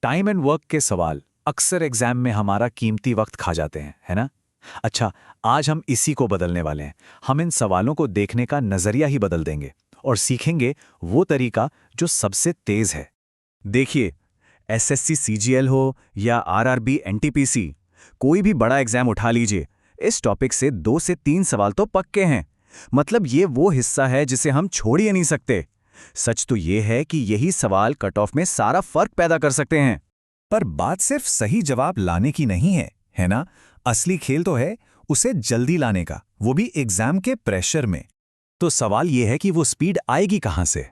Time and work के सवाल अक्सर एग्जाम में हमारा कीमती वक्त खा जाते हैं, है ना? अच्छा, आज हम इसी को बदलने वाले हैं। हम इन सवालों को देखने का नजरिया ही बदल देंगे और सीखेंगे वो तरीका जो सबसे तेज है। देखिए, एसएससी सीजीएल हो या आरआरबी एनटीपीसी, कोई भी बड़ा एग्जाम उठा लीजिए, इस टॉपिक से 2 से 3 सवाल तो पक्के हैं। मतलब ये वो हिस्सा है जिसे हम छोड़ ही नहीं सकते। सच तो ये है कि यही सवाल कट ऑफ में सारा फर्क पैदा कर सकते हैं। पर बात सिर्फ सही जवाब लाने की नहीं है ना? असली खेल तो है उसे जल्दी लाने का, वो भी एग्जाम के प्रेशर में। तो सवाल ये है कि वो स्पीड आएगी कहां से?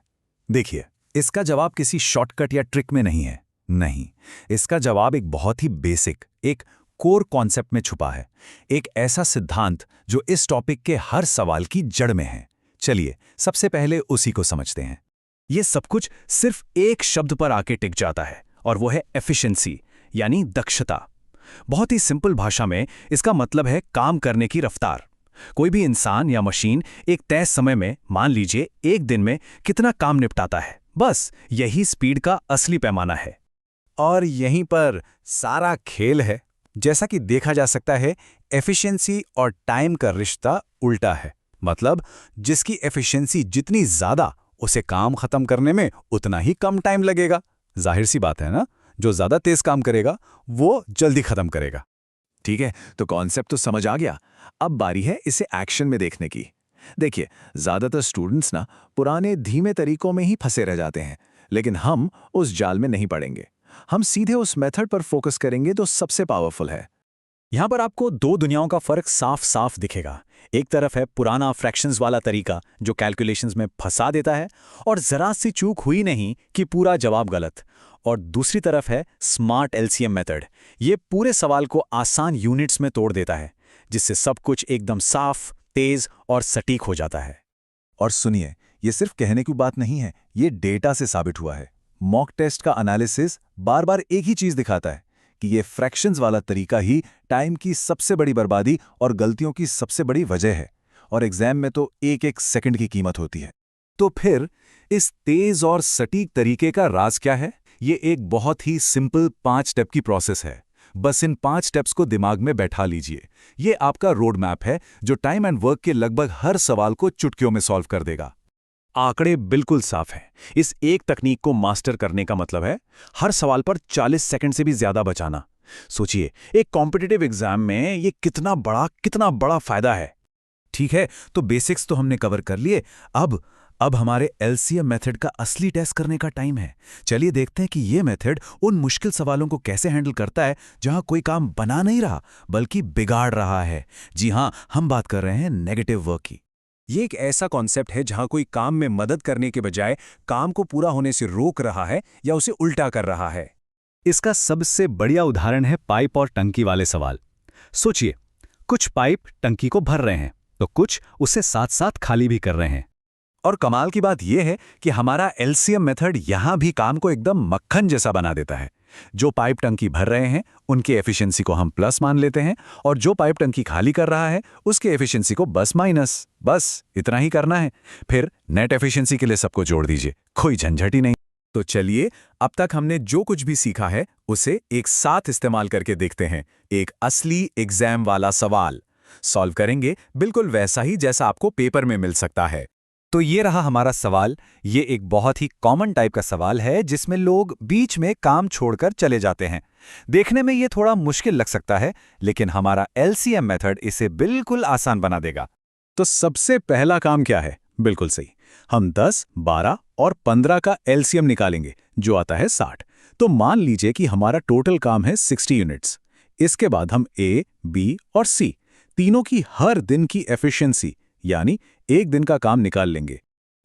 देखिए, इसका जवाब किसी शॉर्टकट या ट्रिक में नहीं है। नहीं, इसका जवाब एक बहुत ही बेसिक, एक कोर कॉन्सेप्ट में छुपा है। एक ऐसा सिद्धांत जो इस टॉपिक के हर सवाल की जड़ में है। चलिए, सबसे पहले उसी को समझते हैं। ये सब कुछ सिर्फ एक शब्द पर आके टिक जाता है और वो है एफिशिएंसी, यानी दक्षता। बहुत ही सिंपल भाषा में इसका मतलब है काम करने की रफ्तार। कोई भी इंसान या मशीन एक तय समय में, मान लीजिए 1 दिन में, कितना काम निपटाता है, बस यही स्पीड का असली पैमाना है। और यहीं पर सारा खेल है। जैसा कि देखा जा सकता है, एफिशिएंसी और टाइम का रिश्ता उल्टा है। मतलब जिसकी एफिशिएंसी जितनी ज्यादा, उसे काम खत्म करने में उतना ही कम टाइम लगेगा। जाहिर सी बात है ना, जो ज्यादा तेज काम करेगा वो जल्दी खत्म करेगा। ठीक है, तो कॉन्सेप्ट तो समझ आ गया। अब बारी है इसे एक्शन में देखने की। देखिए, ज्यादातर स्टूडेंट्स ना पुराने धीमे तरीकों में ही फंसे रह जाते हैं, लेकिन हम उस जाल में नहीं पड़ेंगे। हम सीधे उस मेथड पर फोकस करेंगे जो सबसे पावरफुल है। यहां पर आपको 2 दुनियाओं का फर्क साफ साफ दिखेगा। एक तरफ है पुराना फ्रैक्शंस वाला तरीका जो कैलकुलेशंस में फंसा देता है और जरा सी चूक हुई नहीं कि पूरा जवाब गलत। और दूसरी तरफ है स्मार्ट एलसीएम मेथड। ये पूरे सवाल को आसान यूनिट्स में तोड़ देता है, जिससे सब कुछ एकदम साफ, तेज और सटीक हो जाता है। और सुनिए, ये सिर्फ कहने की बात नहीं है, ये डेटा से साबित हुआ है। मॉक टेस्ट का एनालिसिस बार बार एक ही चीज दिखाता है कि ये फ्रैक्शंस वाला तरीका ही टाइम की सबसे बड़ी बर्बादी और गलतियों की सबसे बड़ी वजह है। और एग्जाम में तो एक एक सेकंड की कीमत होती है। तो फिर इस तेज और सटीक तरीके का राज क्या है? ये एक बहुत ही सिंपल 5 स्टेप की प्रोसेस है। बस इन 5 स्टेप्स को दिमाग में बैठा लीजिए। ये आपका रोड मैप है जो टाइम एंड वर्क के लगभग हर सवाल को चुटकियों में सॉल्व कर देगा। आंकड़े बिल्कुल साफ हैं। इस एक तकनीक को मास्टर करने का मतलब है हर सवाल पर 40 सेकंड से भी ज्यादा बचाना। सोचिए, एक कॉम्पिटिटिव एग्जाम में ये कितना बड़ा फायदा है। ठीक है, तो बेसिक्स तो हमने कवर कर लिए। अब हमारे एलसीएम मेथड का असली टेस्ट करने का टाइम है। चलिए देखते हैं कि ये मेथड उन मुश्किल सवालों को कैसे हैंडल करता है जहां कोई काम बना नहीं रहा बल्कि बिगाड़ रहा है। जी हां, हम बात कर रहे हैं नेगेटिव वर्क की। ये एक ऐसा कॉन्सेप्ट है जहां कोई काम में मदद करने के बजाय काम को पूरा होने से रोक रहा है या उसे उल्टा कर रहा है। इसका सबसे बढ़िया उदाहरण है पाइप और टंकी वाले सवाल। सोचिए, कुछ पाइप टंकी को भर रहे हैं तो कुछ उसे साथ साथ खाली भी कर रहे हैं। और कमाल की बात यह है कि हमारा एलसीएम मेथड यहां भी काम को एकदम मक्खन जैसा बना देता है। जो पाइप टंकी भर रहे हैं उनकी एफिशिएंसी को हम प्लस मान लेते हैं और जो पाइप टंकी खाली कर रहा है उसके एफिशिएंसी को बस माइनस। बस इतना ही करना है। फिर नेट एफिशिएंसी के लिए सबको जोड़ दीजिए, कोई झंझट ही नहीं। तो चलिए, अब तक हमने जो कुछ भी सीखा है उसे एक साथ इस्तेमाल करके देखते हैं। एक असली एग्जाम वाला सवाल सॉल्व करेंगे, बिल्कुल वैसा ही जैसा आपको पेपर में मिल सकता है। तो ये रहा हमारा सवाल। ये एक बहुत ही कॉमन टाइप का सवाल है जिसमें लोग बीच में काम छोड़कर चले जाते हैं। देखने में ये थोड़ा मुश्किल लग सकता है, लेकिन हमारा एलसीएम मेथड इसे बिल्कुल आसान बना देगा। तो सबसे पहला काम क्या है? बिल्कुल सही, हम 10, 12 और 15 का एलसीएम निकालेंगे जो आता है 60। तो मान लीजिए कि हमारा टोटल काम है 60 यूनिट्स। इसके बाद हम ए, बी और सी तीनों की हर दिन की एफिशिएंसी यानी एक दिन का काम निकाल लेंगे।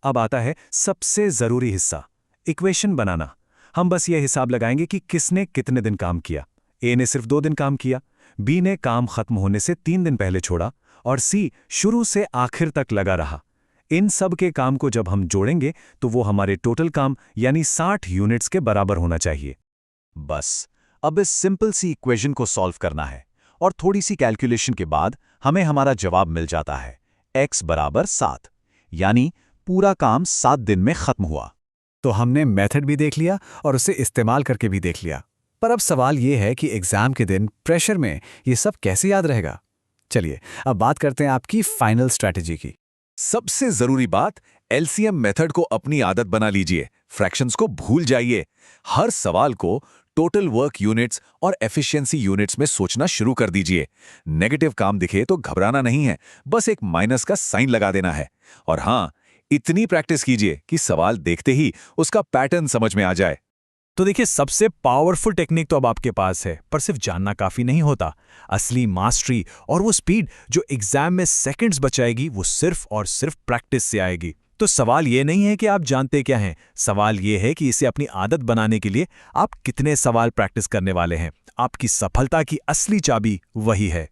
अब आता है सबसे जरूरी हिस्सा, इक्वेशन बनाना। हम बस ये हिसाब लगाएंगे कि किसने कितने दिन काम किया। ए ने सिर्फ 2 दिन काम किया, बी ने काम खत्म होने से 3 दिन पहले छोड़ा और सी शुरू से आखिर तक लगा रहा। इन सब के काम को जब हम जोड़ेंगे तो वो हमारे टोटल काम यानी 60 यूनिट्स के बराबर होना चाहिए। बस अब इस सिंपल सी इक्वेशन को सॉल्व करना है और थोड़ी सी कैलकुलेशन के बाद हमें हमारा जवाब मिल जाता है। x बराबर 7, यानी पूरा काम 7 दिन में खत्म हुआ। तो हमने मेथड भी देख लिया और उसे इस्तेमाल करके भी देख लिया। पर अब सवाल ये है कि एग्जाम के दिन प्रेशर में ये सब कैसे याद रहेगा। चलिए अब बात करते हैं आपकी फाइनल स्ट्रैटेजी की। सबसे जरूरी बात, एलसीएम मेथड को अपनी आदत बना लीजिए। फ्रैक्शंस को भूल जाइए। हर सवाल को टोटल वर्क यूनिट्स और एफिशिएंसी यूनिट्स में सोचना शुरू कर दीजिए। नेगेटिव काम दिखे तो घबराना नहीं है, बस एक माइनस का साइन लगा देना है। और हाँ, इतनी प्रैक्टिस कीजिए कि सवाल देखते ही उसका पैटर्न समझ में आ जाए। तो देखिए, सबसे पावरफुल टेक्निक तो अब आपके पास है, पर सिर्फ जानना काफी नहीं होता। असली मास्टरी और वो स्पीड जो एग्जाम में सेकंड्स बचाएगी, वो सिर्फ और सिर्फ प्रैक्टिस से आएगी। तो सवाल ये नहीं है कि आप जानते क्या हैं, सवाल ये है कि इसे अपनी आदत बनाने के लिए आप कितने सवाल प्रैक्टिस करने वाले हैं। आपकी सफलता की असली चाबी वही है।